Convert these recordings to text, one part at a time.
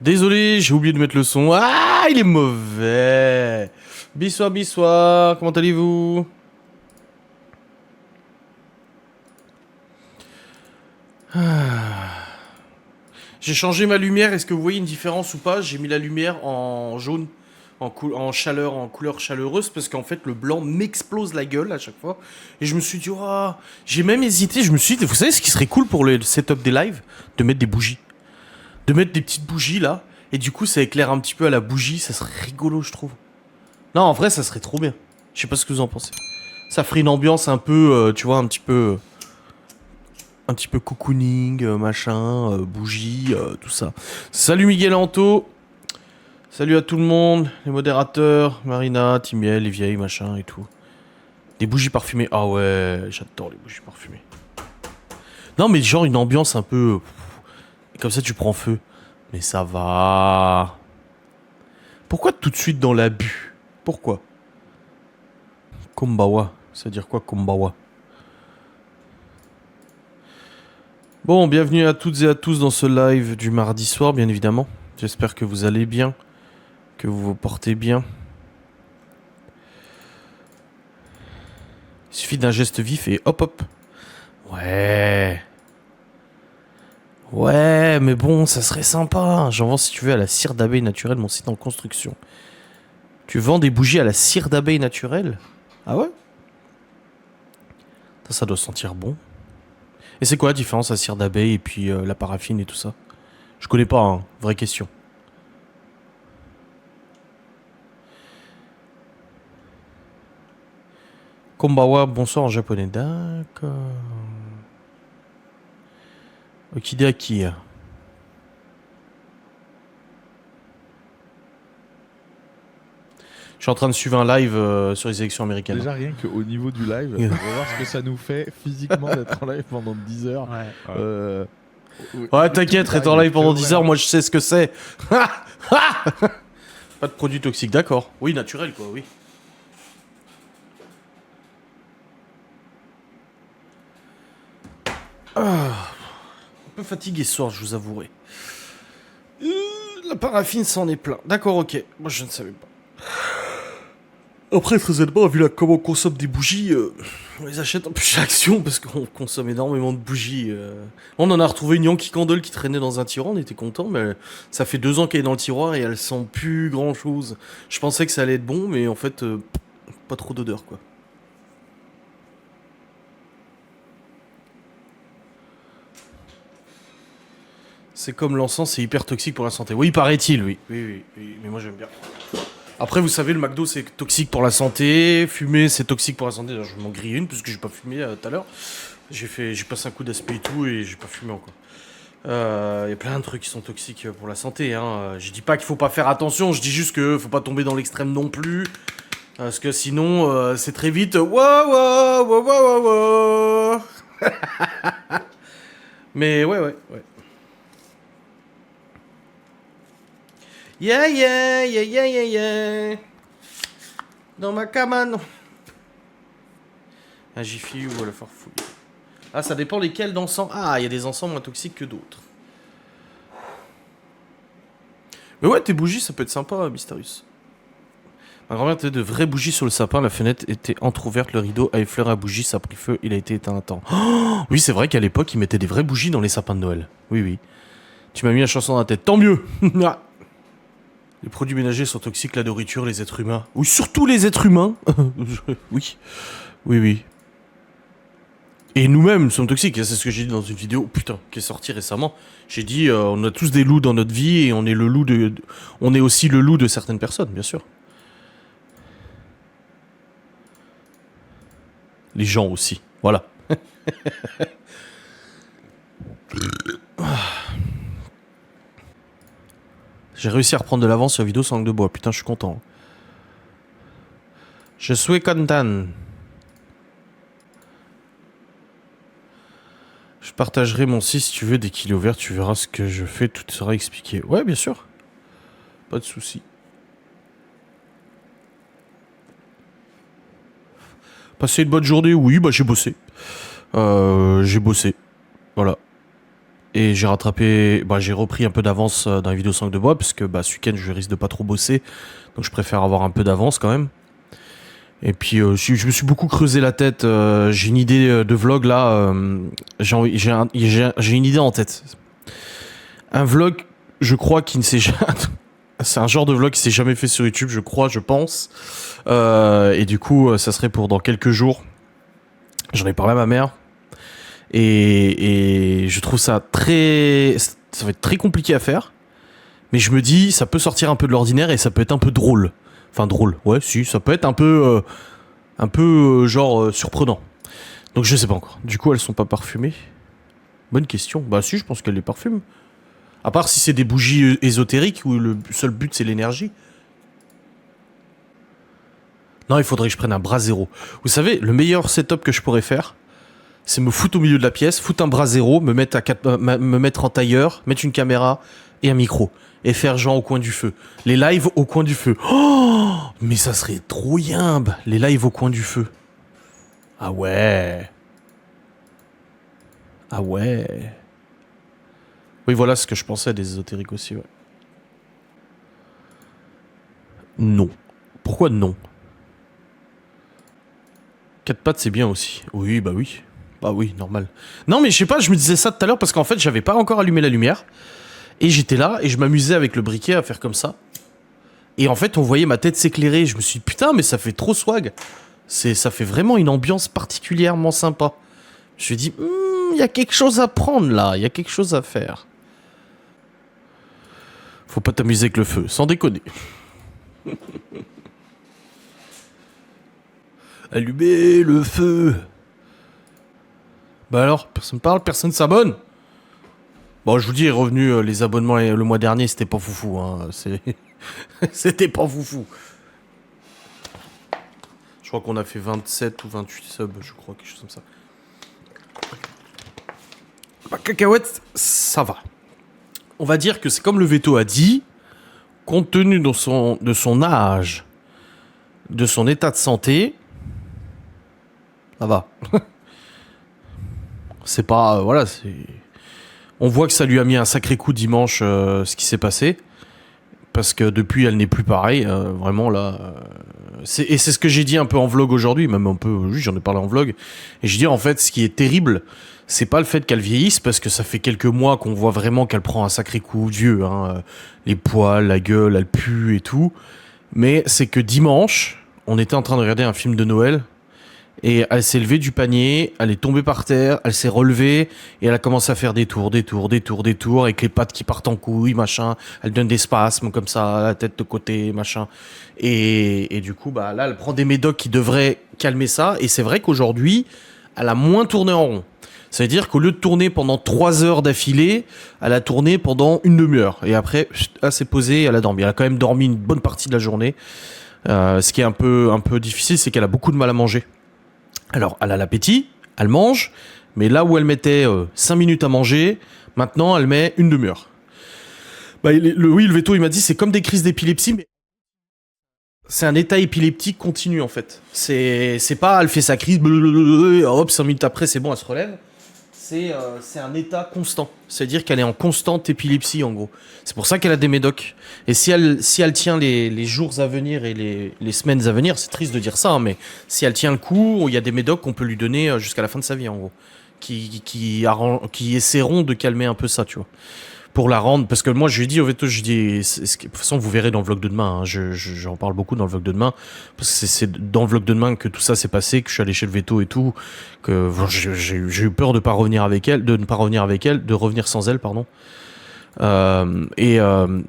Désolé, j'ai oublié de mettre le son. Ah, il est mauvais. Bissoir, bissoir. Comment allez-vous? J'ai changé ma lumière. Est-ce que vous voyez une différence ou pas? J'ai mis la lumière en jaune, en chaleur, en couleur chaleureuse, parce qu'en fait, le blanc m'explose la gueule à chaque fois. Et je me suis dit, oh, j'ai même hésité. Je me suis dit, vous savez ce qui serait cool pour le setup des lives? De mettre des bougies. De mettre des petites bougies là. Et du coup, ça éclaire un petit peu à la bougie. Ça serait rigolo, je trouve. Non, en vrai, ça serait trop bien. Je sais pas ce que vous en pensez. Ça ferait une ambiance un peu, tu vois, un petit peu cocooning, machin, bougie, tout ça. Salut Miguel Anto. Salut à tout le monde, les modérateurs, Marina, Timiel, les vieilles, machin et tout. Des bougies parfumées. Ah ouais, j'adore les bougies parfumées. Non, mais genre une ambiance un peu. Comme ça, tu prends feu. Mais ça va. Pourquoi tout de suite dans l'abus? Pourquoi? Kombawa. Ça veut dire quoi, Kombawa? Bon, bienvenue à toutes et à tous dans ce live du mardi soir, bien évidemment. J'espère que vous allez bien, que vous vous portez bien. Il suffit d'un geste vif et hop hop. Ouais. Ouais, mais bon, ça serait sympa. J'en vends si tu veux à la cire d'abeille naturelle, mon site en construction. Tu vends des bougies à la cire d'abeille naturelle? Ah ouais? Ça doit sentir bon. Et c'est quoi la différence, la cire d'abeille et puis la paraffine et tout ça? Je connais pas, hein. Vraie question. Kombawa, bonsoir en japonais. D'accord. Okideaki. Je suis en train de suivre un live sur les élections américaines. Déjà, rien qu'au niveau du live, on va voir ce que ça nous fait physiquement d'être en live pendant 10 heures. Ouais, t'inquiète, être en live pendant 10 heures, moi je sais ce que c'est. Pas de produits toxiques, d'accord. Oui, naturel quoi, oui. Un peu fatigué ce soir, je vous avouerai. La paraffine s'en est plein. D'accord, ok. Moi je ne savais pas. Après, très honnêtement, vu là comment on consomme des bougies, on les achète un peu chez Action parce qu'on consomme énormément de bougies. On en a retrouvé une Yankee Candle qui traînait dans un tiroir, on était content, mais ça fait 2 ans qu'elle est dans le tiroir et elle sent plus grand chose. Je pensais que ça allait être bon, mais en fait, pas trop d'odeur quoi. C'est comme l'encens, c'est hyper toxique pour la santé. Oui, paraît-il, oui. Oui, mais moi j'aime bien. Après, vous savez, le McDo c'est toxique pour la santé, fumer c'est toxique pour la santé. Alors, je m'en grille une parce que j'ai pas fumé tout à l'heure. J'ai passé un coup d'aspect et tout et j'ai pas fumé encore. Il y a plein de trucs qui sont toxiques pour la santé. Hein. Je dis pas qu'il faut pas faire attention, je dis juste que faut pas tomber dans l'extrême non plus. Parce que sinon, c'est très vite. Wow, wow, wow, wow, wow. Mais ouais. Yeah. Dans ma cabane. Un Jiffy ou le farfouille. Ah, ça dépend lesquels d'encens. Ah, il y a des encens moins toxiques que d'autres. Mais ouais, tes bougies, ça peut être sympa, Mysterious. Ma grand-mère tenait de vraies bougies sur le sapin, la fenêtre était entrouverte, le rideau a effleuré la bougie, ça a pris feu, il a été éteint un temps. Oh oui, c'est vrai qu'à l'époque, ils mettaient des vraies bougies dans les sapins de Noël. Oui. Tu m'as mis la chanson dans la tête, tant mieux. Les produits ménagers sont toxiques, la nourriture, les êtres humains. Oui, surtout les êtres humains. Oui. Et nous-mêmes sommes toxiques, c'est ce que j'ai dit dans une vidéo, putain, qui est sortie récemment. J'ai dit, on a tous des loups dans notre vie et on est aussi le loup de certaines personnes, bien sûr. Les gens aussi, voilà. J'ai réussi à reprendre de l'avance sur la vidéo sans langue de bois, putain, je suis content. Je suis content. Je partagerai mon site si tu veux, dès qu'il est ouvert, tu verras ce que je fais, tout sera expliqué. Ouais, bien sûr. Pas de soucis. Passer une bonne journée, oui, bah j'ai bossé. Voilà. Et j'ai rattrapé, j'ai repris un peu d'avance dans les vidéos 5 de bois, parce que ce week-end je risque de pas trop bosser, donc je préfère avoir un peu d'avance quand même. Et puis je me suis beaucoup creusé la tête, j'ai une idée de vlog là, j'ai une idée en tête. Un vlog, je crois, qui ne s'est jamais... C'est un genre de vlog qui s'est jamais fait sur YouTube, je crois, je pense. Et du coup, ça serait pour dans quelques jours. J'en ai parlé à ma mère. Et je trouve ça très... Ça va être très compliqué à faire. Mais je me dis, ça peut sortir un peu de l'ordinaire et ça peut être un peu drôle. Enfin, drôle, ouais, si, ça peut être un peu... surprenant. Donc je sais pas encore. Du coup, elles sont pas parfumées. Bonne question. Bah si, je pense qu'elles les parfument. À part si c'est des bougies ésotériques où le seul but c'est l'énergie. Non, il faudrait que je prenne un bras zéro. Vous savez, le meilleur setup que je pourrais faire, c'est me foutre au milieu de la pièce, foutre un bras zéro, me mettre en tailleur, mettre une caméra et un micro. Et faire genre au coin du feu. Les lives au coin du feu. Oh, mais ça serait trop yimbe, les lives au coin du feu. Ah ouais. Ah ouais. Oui, voilà ce que je pensais des ésotériques aussi, ouais. Non. Pourquoi non? Quatre pattes, c'est bien aussi. Oui, bah oui. Bah oui, normal. Non, mais je sais pas, je me disais ça tout à l'heure parce qu'en fait, j'avais pas encore allumé la lumière. Et j'étais là et je m'amusais avec le briquet à faire comme ça. Et en fait, on voyait ma tête s'éclairer. Je me suis dit, putain, mais ça fait trop swag. Ça fait vraiment une ambiance particulièrement sympa. Je me suis dit, il y a quelque chose à prendre là, il y a quelque chose à faire. Faut pas t'amuser avec le feu, sans déconner. Allumez le feu. Bah alors, personne parle, personne s'abonne. Bon, je vous dis, les abonnements le mois dernier, c'était pas foufou. Hein. C'était pas foufou. Je crois qu'on a fait 27 ou 28 subs, je crois, quelque chose comme ça. Bah, cacahuète, ça va. On va dire que c'est comme le veto a dit, compte tenu de son âge, de son état de santé, ça va. C'est pas... voilà, c'est... On voit que ça lui a mis un sacré coup dimanche, ce qui s'est passé. Parce que depuis, elle n'est plus pareille. Vraiment, là... Et c'est ce que j'ai dit un peu en vlog aujourd'hui, même un peu... Oui, j'en ai parlé en vlog. Et je dis, en fait, ce qui est terrible, c'est pas le fait qu'elle vieillisse, parce que ça fait quelques mois qu'on voit vraiment qu'elle prend un sacré coup vieux. Hein. Les poils, la gueule, elle pue et tout. Mais c'est que dimanche, on était en train de regarder un film de Noël... Et elle s'est levée du panier, elle est tombée par terre, elle s'est relevée et elle a commencé à faire des tours, avec les pattes qui partent en couilles, machin. Elle donne des spasmes comme ça, la tête de côté, machin. Et du coup, là, elle prend des médocs qui devraient calmer ça. Et c'est vrai qu'aujourd'hui, elle a moins tourné en rond. Ça veut dire qu'au lieu de tourner pendant 3 heures d'affilée, elle a tourné pendant une demi-heure. Et après, elle s'est posée, elle a dormi. Elle a quand même dormi une bonne partie de la journée. Ce qui est un peu difficile, c'est qu'elle a beaucoup de mal à manger. Alors, elle a l'appétit, elle mange, mais là où elle mettait 5 minutes à manger, maintenant, elle met une demi-heure. Oui, le veto, il m'a dit, c'est comme des crises d'épilepsie, mais c'est un état épileptique continu, en fait. C'est pas, elle fait sa crise, hop, 5 minutes après, c'est bon, elle se relève. C'est un état constant. C'est-à-dire qu'elle est en constante épilepsie, en gros. C'est pour ça qu'elle a des médocs. Et si elle tient les jours à venir et les semaines à venir, c'est triste de dire ça, hein, mais si elle tient le coup, il y a des médocs qu'on peut lui donner jusqu'à la fin de sa vie, en gros. Qui essaieront de calmer un peu ça, tu vois. Pour la rendre, parce que moi je lui ai dit au veto, de toute façon vous verrez dans le vlog de demain, hein, j'en parle beaucoup dans le vlog de demain, parce que c'est dans le vlog de demain que tout ça s'est passé, que je suis allé chez le veto et tout, que j'ai eu peur de ne pas revenir avec elle, de revenir sans elle, pardon. Et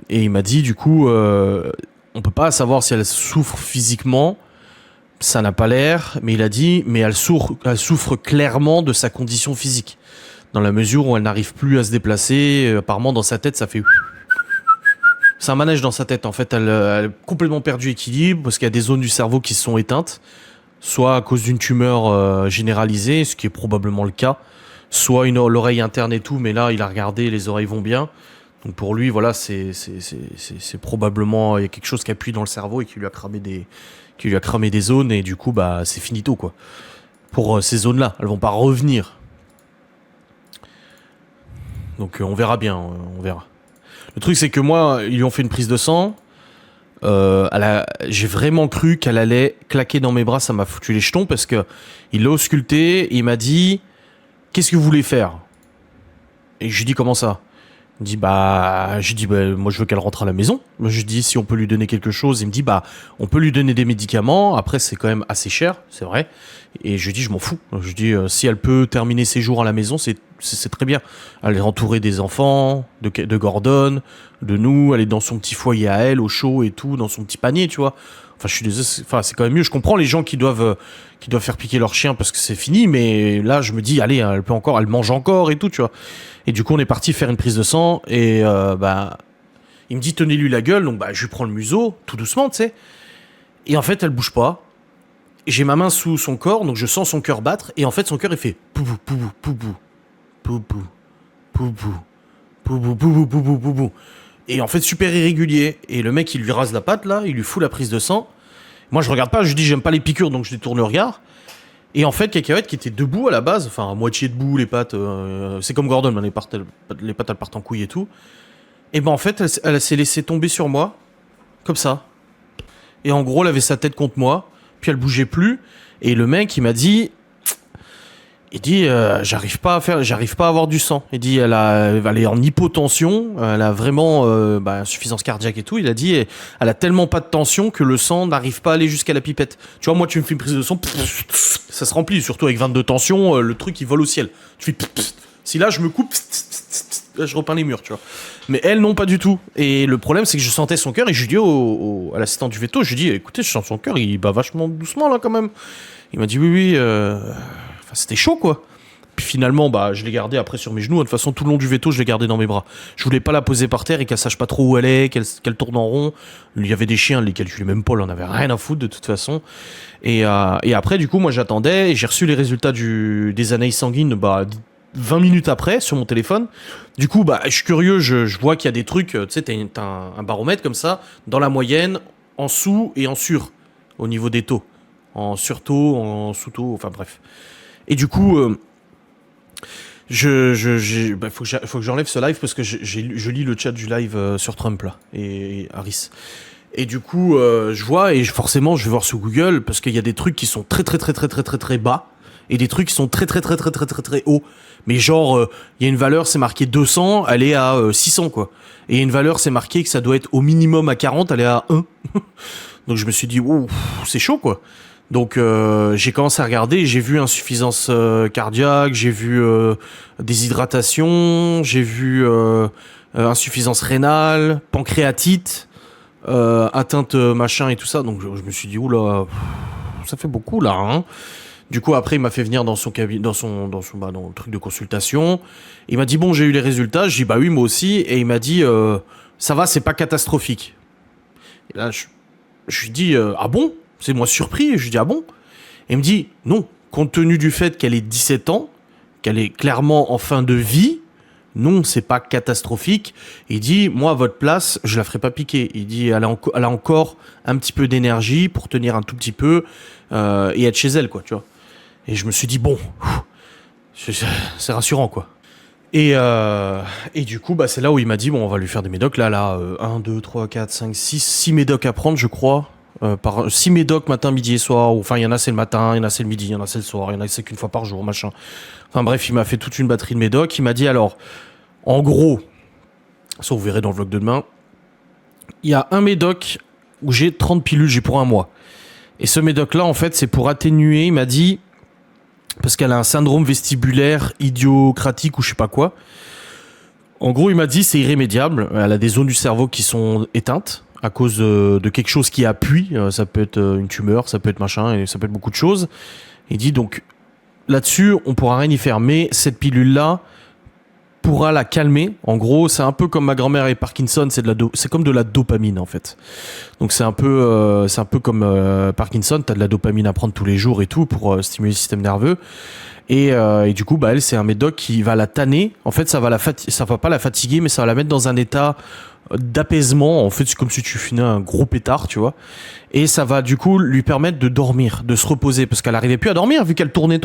il m'a dit du coup, on peut pas savoir si elle souffre physiquement, ça n'a pas l'air, mais il a dit, mais elle souffre clairement de sa condition physique. Dans la mesure où elle n'arrive plus à se déplacer, apparemment dans sa tête ça fait... C'est un manège dans sa tête en fait, elle a complètement perdu équilibre parce qu'il y a des zones du cerveau qui se sont éteintes, soit à cause d'une tumeur généralisée, ce qui est probablement le cas, soit l'oreille interne et tout, mais là il a regardé, les oreilles vont bien. Donc pour lui, voilà, c'est probablement... Il y a quelque chose qui appuie dans le cerveau et qui lui a cramé des zones et du coup c'est finito quoi. Pour ces zones-là, elles vont pas revenir. Donc on verra bien, on verra. Le truc c'est que moi, ils lui ont fait une prise de sang. J'ai vraiment cru qu'elle allait claquer dans mes bras, ça m'a foutu les jetons parce que il l'a ausculté et il m'a dit qu'est-ce que vous voulez faire? Et je lui dis comment ça? Il me dit moi je veux qu'elle rentre à la maison. Moi je lui dis si on peut lui donner quelque chose. Il me dit on peut lui donner des médicaments. Après c'est quand même assez cher, c'est vrai. Et je lui dis je m'en fous. Je lui dis si elle peut terminer ses jours à la maison, c'est très bien. Elle est entourée des enfants, de Gordon, de nous. Elle est dans son petit foyer à elle, au chaud et tout, dans son petit panier, tu vois. Enfin je suis désolé, c'est quand même mieux. Je comprends les gens qui doivent faire piquer leur chien parce que c'est fini, mais là je me dis allez, elle mange encore et tout, tu vois. Et du coup on est parti faire une prise de sang et il me dit tenez-lui la gueule, donc je lui prends le museau tout doucement, tu sais. Et en fait elle bouge pas. Et j'ai ma main sous son corps, donc je sens son cœur battre et en fait son cœur il fait poubou poubou poubou poubou poubou poubou poubou poubou poubou. Et en fait super irrégulier. Et le mec il lui rase la patte là, il lui fout la prise de sang. Moi je regarde pas, je lui dis j'aime pas les piqûres donc je détourne le regard. Et en fait Cacahuète qui était debout à la base, enfin à moitié debout, les pattes, c'est comme Gordon, les pattes elles partent en couille et tout. Et en fait elle s'est laissée tomber sur moi, comme ça. Et en gros elle avait sa tête contre moi, puis elle bougeait plus. Et le mec il m'a dit, j'arrive pas à avoir du sang. Il dit elle est en hypotension, elle a vraiment insuffisance cardiaque et tout. Il a dit elle a tellement pas de tension que le sang n'arrive pas à aller jusqu'à la pipette. Tu vois moi tu me fais une prise de sang, ça se remplit, surtout avec 22 tensions, le truc il vole au ciel. Tu fais si là je me coupe, là je repeins les murs, tu vois. Mais elle non pas du tout. Et le problème c'est que je sentais son cœur et je lui dis à l'assistant du veto, je lui dis écoutez je sens son cœur, il bat vachement doucement là quand même. Il m'a dit oui. C'était chaud quoi. Puis finalement je l'ai gardé après sur mes genoux. De toute façon tout le long du veto je l'ai gardé dans mes bras. Je voulais pas la poser par terre et qu'elle sache pas trop où elle est, qu'elle tourne en rond. Il y avait des chiens, les calculait même pas, on en avait rien à foutre de toute façon. Et après du coup moi j'attendais et j'ai reçu les résultats des analyses sanguines 20 minutes après sur mon téléphone. Du coup je suis curieux, je vois qu'il y a des trucs, tu sais t'as un baromètre comme ça, dans la moyenne, en sous et en sur, au niveau des taux. En surtaux, en sous-taux, enfin bref. Et du coup, faut que j'enlève ce live parce que je lis le chat du live sur Trump là et Harris. Et du coup, je vois et forcément, je vais voir sur Google parce qu'il y a des trucs qui sont très très très très très très très bas et des trucs qui sont très très très très très très très hauts. Mais genre, il y a une valeur, c'est marqué 200, elle est à 600 quoi. Et il y a une valeur, c'est marqué que ça doit être au minimum à 40, elle est à 1. Donc je me suis dit, ouh, c'est chaud quoi. Donc j'ai commencé à regarder, j'ai vu insuffisance cardiaque, j'ai vu déshydratation, j'ai vu insuffisance rénale, pancréatite, atteinte machin et tout ça. Donc je me suis dit oula, ça fait beaucoup là. Hein. Du coup après il m'a fait venir dans son cabinet, dans le truc de consultation. Il m'a dit bon j'ai eu les résultats, j'ai dit oui moi aussi et il m'a dit ça va c'est pas catastrophique. Et là je lui dis ah bon? C'est moi surpris, je lui dis ah bon? Et il me dit non, compte tenu du fait qu'elle ait 17 ans, qu'elle est clairement en fin de vie, non, c'est pas catastrophique. Il dit moi à votre place, je la ferai pas piquer. Il dit elle a encore un petit peu d'énergie pour tenir un tout petit peu et être chez elle quoi, tu vois. Et je me suis dit bon, c'est rassurant quoi. Et du coup c'est là où il m'a dit bon on va lui faire des médocs là 1, 2, 3, 4, 5, 6 médocs à prendre je crois. Par 6 médocs matin, midi et soir, enfin il y en a c'est le matin, il y en a c'est le midi, il y en a c'est le soir, il y en a c'est qu'une fois par jour, machin. Enfin bref, il m'a fait toute une batterie de médocs, il m'a dit alors, en gros, ça vous verrez dans le vlog de demain, il y a un médoc où j'ai 30 pilules, j'ai pour un mois. Et ce médoc là en fait c'est pour atténuer, il m'a dit, parce qu'elle a un syndrome vestibulaire idiocratique ou je sais pas quoi. En gros il m'a dit c'est irrémédiable, elle a des zones du cerveau qui sont éteintes. À cause de quelque chose qui appuie, ça peut être une tumeur, ça peut être machin, et ça peut être beaucoup de choses. Il dit donc, là-dessus, on pourra rien y faire, mais cette pilule-là pourra la calmer. En gros, c'est un peu comme ma grand-mère et Parkinson, c'est comme de la dopamine en fait. Donc c'est un peu comme Parkinson, t'as de la dopamine à prendre tous les jours et tout pour stimuler le système nerveux. Et du coup, elle, c'est un médoc qui va la tanner. En fait, ça va pas la fatiguer, mais ça va la mettre dans un état d'apaisement. En fait, c'est comme si tu fumais un gros pétard, tu vois. Et ça va du coup lui permettre de dormir, de se reposer, parce qu'elle arrivait plus à dormir vu qu'elle tournait.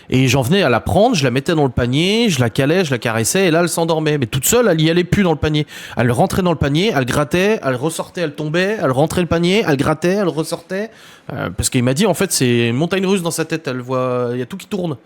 Et j'en venais à la prendre, je la mettais dans le panier, je la calais, je la caressais, et là elle s'endormait. Mais toute seule, elle y allait plus dans le panier. Elle rentrait dans le panier, elle grattait, elle ressortait, elle tombait, elle rentrait le panier, elle grattait, elle ressortait. Parce qu'il m'a dit en fait c'est une montagne russe dans sa tête, elle voit, il y a tout qui tourne.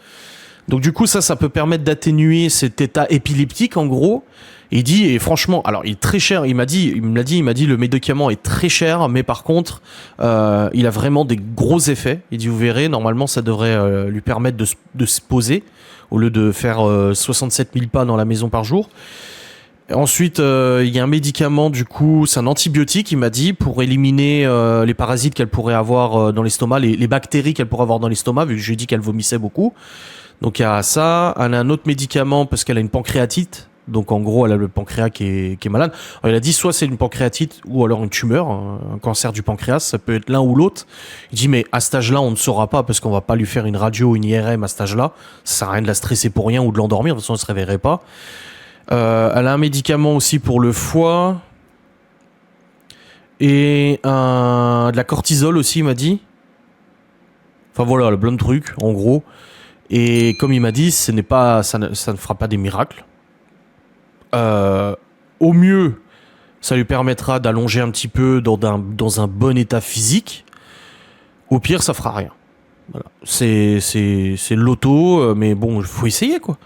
Donc du coup ça peut permettre d'atténuer cet état épileptique en gros. Et il dit, et franchement, alors il est très cher, il m'a dit le médicament est très cher, mais par contre il a vraiment des gros effets. Il dit vous verrez, normalement ça devrait lui permettre de se poser au lieu de faire 67 000 pas dans la maison par jour. Ensuite, il y a un médicament, du coup, c'est un antibiotique, il m'a dit, pour éliminer les parasites qu'elle pourrait avoir dans l'estomac, les bactéries qu'elle pourrait avoir dans l'estomac, vu que je lui ai dit qu'elle vomissait beaucoup. Donc il y a ça. Elle a un autre médicament parce qu'elle a une pancréatite. Donc en gros, elle a le pancréas qui est malade. Alors, il a dit soit c'est une pancréatite ou alors une tumeur, un cancer du pancréas, ça peut être l'un ou l'autre. Il dit mais à cet âge-là, on ne saura pas parce qu'on va pas lui faire une radio ou une IRM à cet âge-là. Ça sert à rien de la stresser pour rien ou de l'endormir, de toute façon elle se réveillerait pas. Elle a un médicament aussi pour le foie et de la cortisol aussi, il m'a dit. Enfin voilà, le plein de trucs en gros. Et comme il m'a dit, ça ne fera pas des miracles. Au mieux, ça lui permettra d'allonger un petit peu dans un bon état physique. Au pire, ça fera rien. Voilà. C'est l'auto, mais bon, il faut essayer quoi.